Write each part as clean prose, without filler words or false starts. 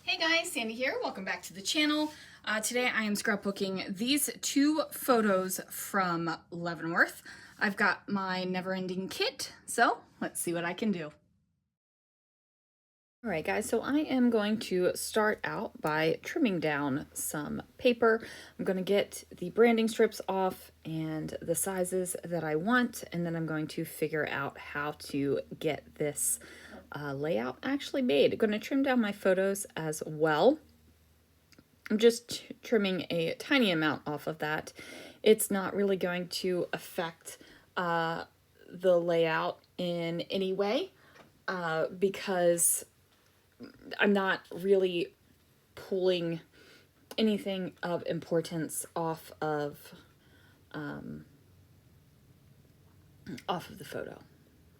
Hey guys, Sandy here. Welcome back to the channel. Today I am scrapbooking these two photos from Leavenworth. I've got my never-ending kit, so let's see what I can do. All right, guys, so I am going to start out by trimming down some paper. I'm going to get the branding strips off and the sizes that I want, and then I'm going to figure out how to get this layout actually made. I'm going to trim down my photos as well. I'm just trimming a tiny amount off of that. It's not really going to affect the layout in any way because I'm not really pulling anything of importance off of the photo,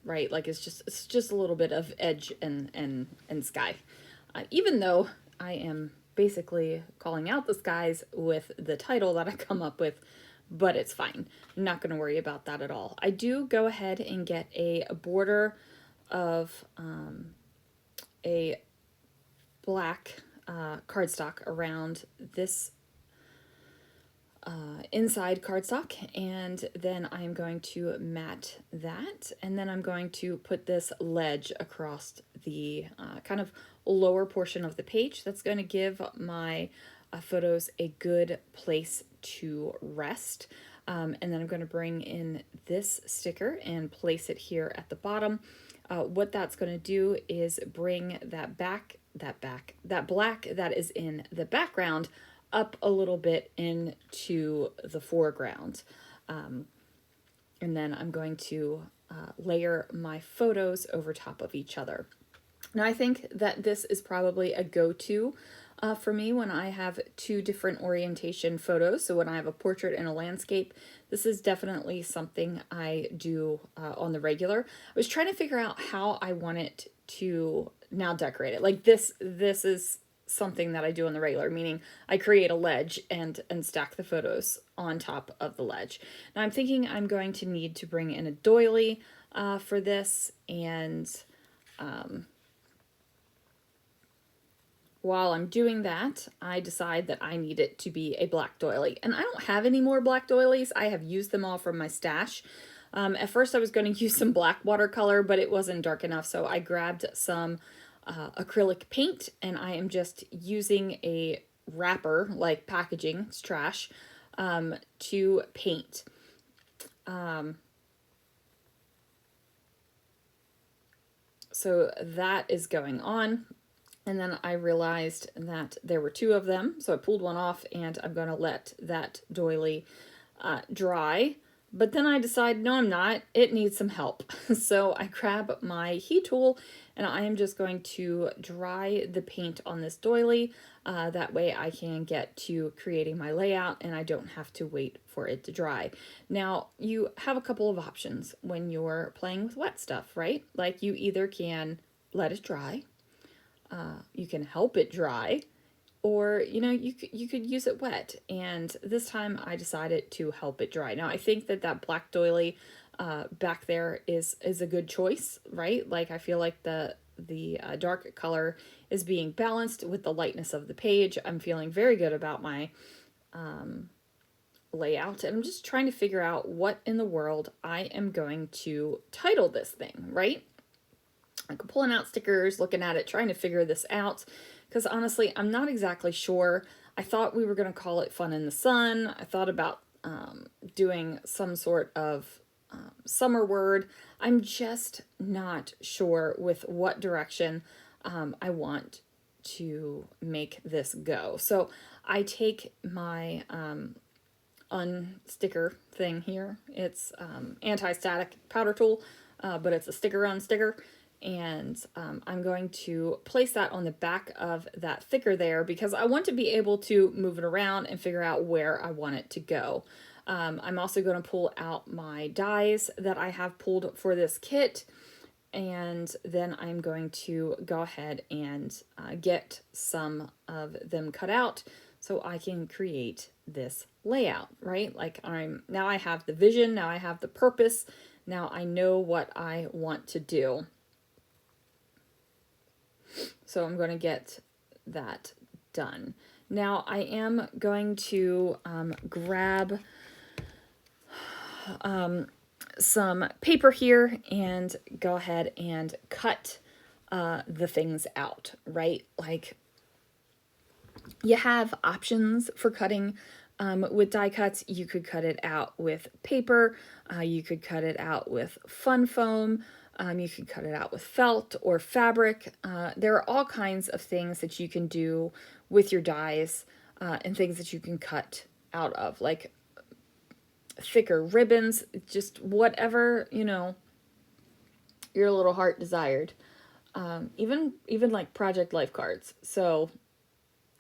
right? Like it's just a little bit of edge and sky. Even though I am basically calling out the skies with the title that I come up with, but it's fine. I'm not going to worry about that at all. I do go ahead and get a border of a black cardstock around this inside cardstock, and then I'm going to mat that, and then I'm going to put this ledge across the kind of lower portion of the page. That's going to give my photos a good place to rest. And then I'm going to bring in this sticker and place it here at the bottom. What that's going to do is bring that black that is in the background up a little bit into the foreground. And then I'm going to layer my photos over top of each other. Now I think that this is probably a go-to for me when I have two different orientation photos. So when I have a portrait and a landscape, this is definitely something I do on the regular. I was trying to figure out how I want it to now decorate it. Like this is something that I do on the regular, meaning I create a ledge and stack the photos on top of the ledge. Now I'm thinking I'm going to need to bring in a doily for this, and while I'm doing that, I decide that I need it to be a black doily. And I don't have any more black doilies. I have used them all from my stash. At first I was going to use some black watercolor, but it wasn't dark enough, so I grabbed some acrylic paint, and I am just using a wrapper, like packaging, it's trash, to paint. So that is going on. And then I realized that there were two of them, so I pulled one off, and I'm going to let that doily dry. But then I decided, no, I'm not. It needs some help. So I grab my heat tool, and I am just going to dry the paint on this doily. That way I can get to creating my layout, and I don't have to wait for it to dry. Now, you have a couple of options when you're playing with wet stuff, right? Like you either can let it dry, you can help it dry, or you could use it wet. And this time I decided to help it dry. Now I think that black doily back there is a good choice, right? Like I feel like the dark color is being balanced with the lightness of the page. I'm feeling very good about my layout, and I'm just trying to figure out what in the world I am going to title this thing, right? I'm pulling out stickers, looking at it, trying to figure this out, because honestly, I'm not exactly sure. I thought we were going to call it Fun in the Sun. I thought about doing some sort of summer word. I'm just not sure with what direction I want to make this go. So I take my unsticker thing here. It's anti-static powder tool, but it's a sticker on sticker. And I'm going to place that on the back of that thicker there because I want to be able to move it around and figure out where I want it to go. I'm also going to pull out my dies that I have pulled for this kit, and then I'm going to go ahead and get some of them cut out so I can create this layout, right? Like now I have the vision, now I have the purpose, now I know what I want to do. So I'm going to get that done. Now I am going to grab some paper here and go ahead and cut the things out, right? Like, you have options for cutting with die cuts. You could cut it out with paper, you could cut it out with fun foam, you could cut it out with felt or fabric. There are all kinds of things that you can do with your dies, and things that you can cut out of, like thicker ribbons, just whatever, you know, your little heart desired. Even like project life cards. So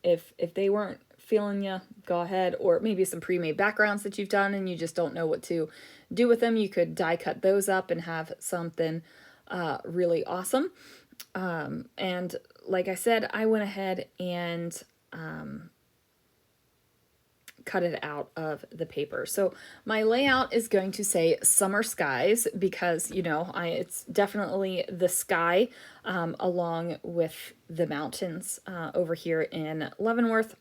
if they weren't feeling you, go ahead. Or maybe some pre-made backgrounds that you've done and you just don't know what to do with them, you could die cut those up and have something really awesome. And like I said, I went ahead and cut it out of the paper. So my layout is going to say summer skies because, you know, it's definitely the sky along with the mountains over here in Leavenworth.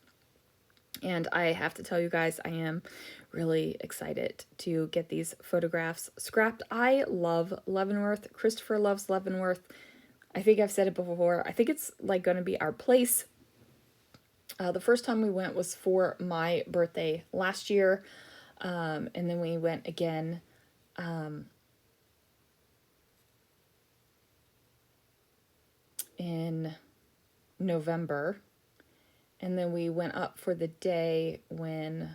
And I have to tell you guys, I am really excited to get these photographs scrapped. I love Leavenworth. Christopher loves Leavenworth. I think I've said it before. I think it's like going to be our place. The first time we went was for my birthday last year, and then we went again in November, and then we went up for the day when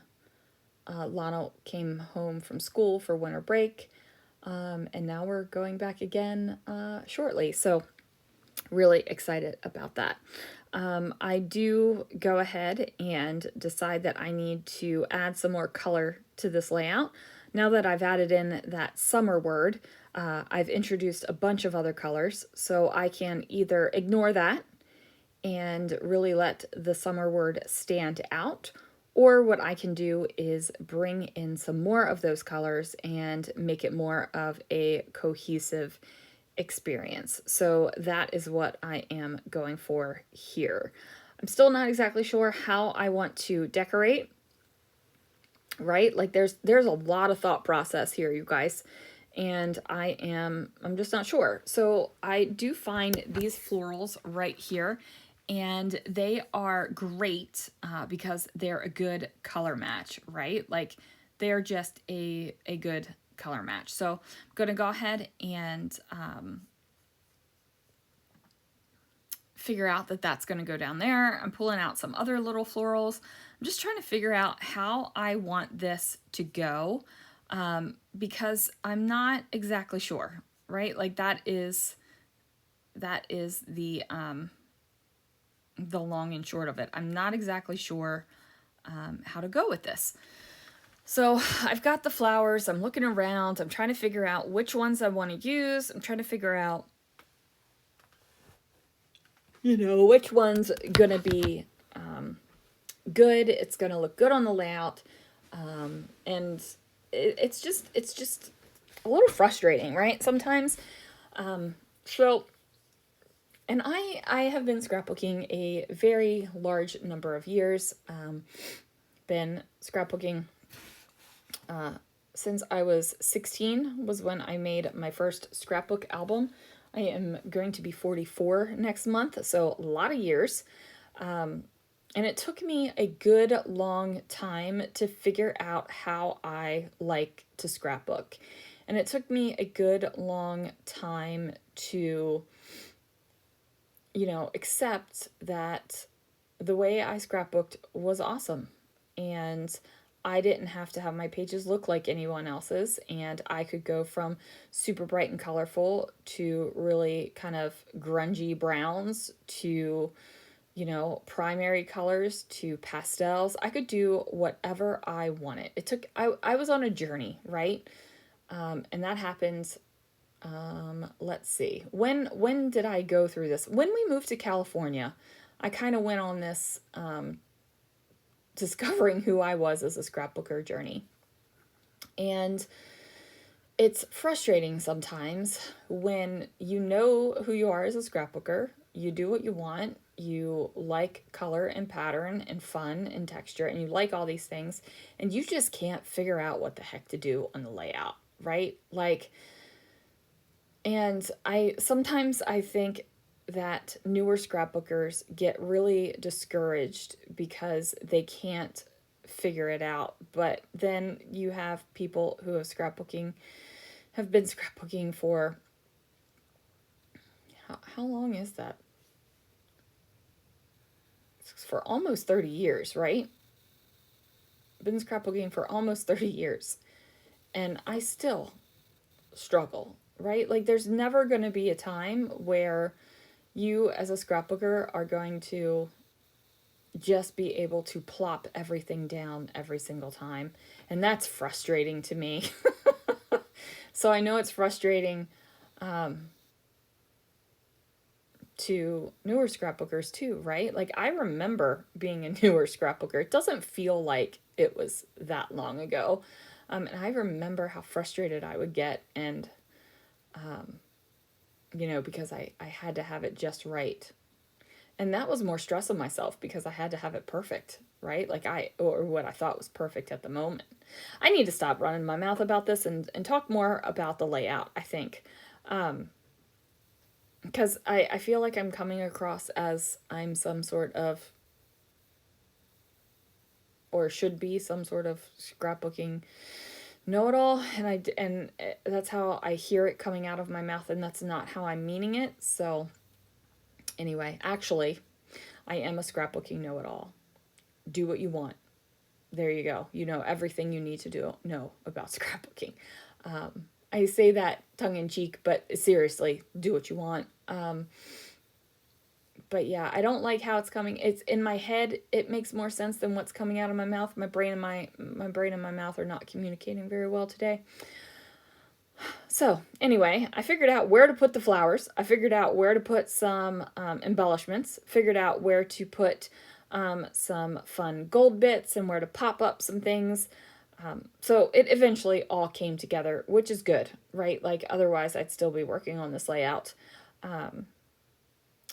Lana came home from school for winter break, and now we're going back again shortly, so really excited about that. I do go ahead and decide that I need to add some more color to this layout. Now that I've added in that summer word, I've introduced a bunch of other colors, so I can either ignore that and really let the summer word stand out, or what I can do is bring in some more of those colors and make it more of a cohesive experience. So that is what I am going for here. I'm still not exactly sure how I want to decorate, right? Like there's a lot of thought process here, you guys, and I'm just not sure. So I do find these florals right here, and they are great because they're a good color match, right? Like they're just a good color match. So I'm going to go ahead and figure out that that's going to go down there. I'm pulling out some other little florals. I'm just trying to figure out how I want this to go because I'm not exactly sure, right? Like that is the long and short of it. I'm not exactly sure how to go with this. So I've got the flowers, I'm looking around, I'm trying to figure out which ones I want to use. I'm trying to figure out, you know, which one's going to be good. It's going to look good on the layout. And it's just a little frustrating, right? Sometimes. So, and I have been scrapbooking a very large number of years. Been scrapbooking since I was 16 was when I made my first scrapbook album. I am going to be 44 next month, so a lot of years. And it took me a good long time to figure out how I like to scrapbook. And it took me a good long time to, you know, accept that the way I scrapbooked was awesome. And I didn't have to have my pages look like anyone else's, and I could go from super bright and colorful to really kind of grungy browns to, you know, primary colors to pastels. I could do whatever I wanted. I was on a journey, right? And that happened, let's see, when did I go through this? When we moved to California, I kind of went on this, discovering who I was as a scrapbooker journey. And it's frustrating sometimes when you know who you are as a scrapbooker, you do what you want, you like color and pattern and fun and texture, and you like all these things, and you just can't figure out what the heck to do on the layout, right? Like, and sometimes I think that newer scrapbookers get really discouraged because they can't figure it out. But then you have people who have been scrapbooking for, how long is that? For almost 30 years, right? Been scrapbooking for almost 30 years. And I still struggle, right? Like, there's never going to be a time where you as a scrapbooker are going to just be able to plop everything down every single time. And that's frustrating to me. So I know it's frustrating to newer scrapbookers too, right? Like, I remember being a newer scrapbooker. It doesn't feel like it was that long ago. And I remember how frustrated I would get, and, because I had to have it just right. And that was more stress on myself because I had to have it perfect, right? Like, or what I thought was perfect at the moment. I need to stop running my mouth about this and talk more about the layout, I think. Because I feel like I'm coming across as I'm some sort of, or should be some sort of scrapbooking know-it-all, and that's how I hear it coming out of my mouth, and that's not how I'm meaning it. So anyway, actually, I am a scrapbooking know-it-all. Do what you want. There you go. You know everything you need to know about scrapbooking. I say that tongue-in-cheek, but seriously, do what you want. But yeah, I don't like how it's coming. It's in my head. It makes more sense than what's coming out of my mouth. My brain and my brain and my mouth are not communicating very well today. So anyway, I figured out where to put the flowers. I figured out where to put some embellishments. Figured out where to put some fun gold bits and where to pop up some things. So it eventually all came together, which is good, right? Like, otherwise I'd still be working on this layout.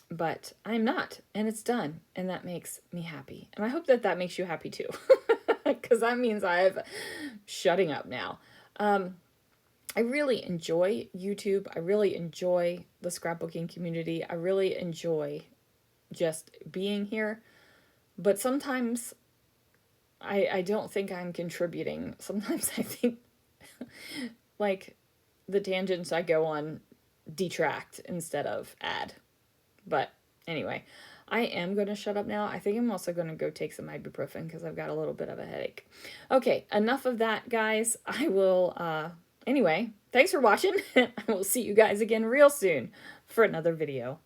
But I'm not, and it's done, and that makes me happy. And I hope that that makes you happy too, because that means I'm shutting up now. I really enjoy YouTube. I really enjoy the scrapbooking community. I really enjoy just being here. But sometimes I don't think I'm contributing. Sometimes I think, like, the tangents I go on detract instead of add. But anyway, I am going to shut up now. I think I'm also going to go take some ibuprofen because I've got a little bit of a headache. Okay, enough of that, guys. I will, anyway, thanks for watching. I will see you guys again real soon for another video.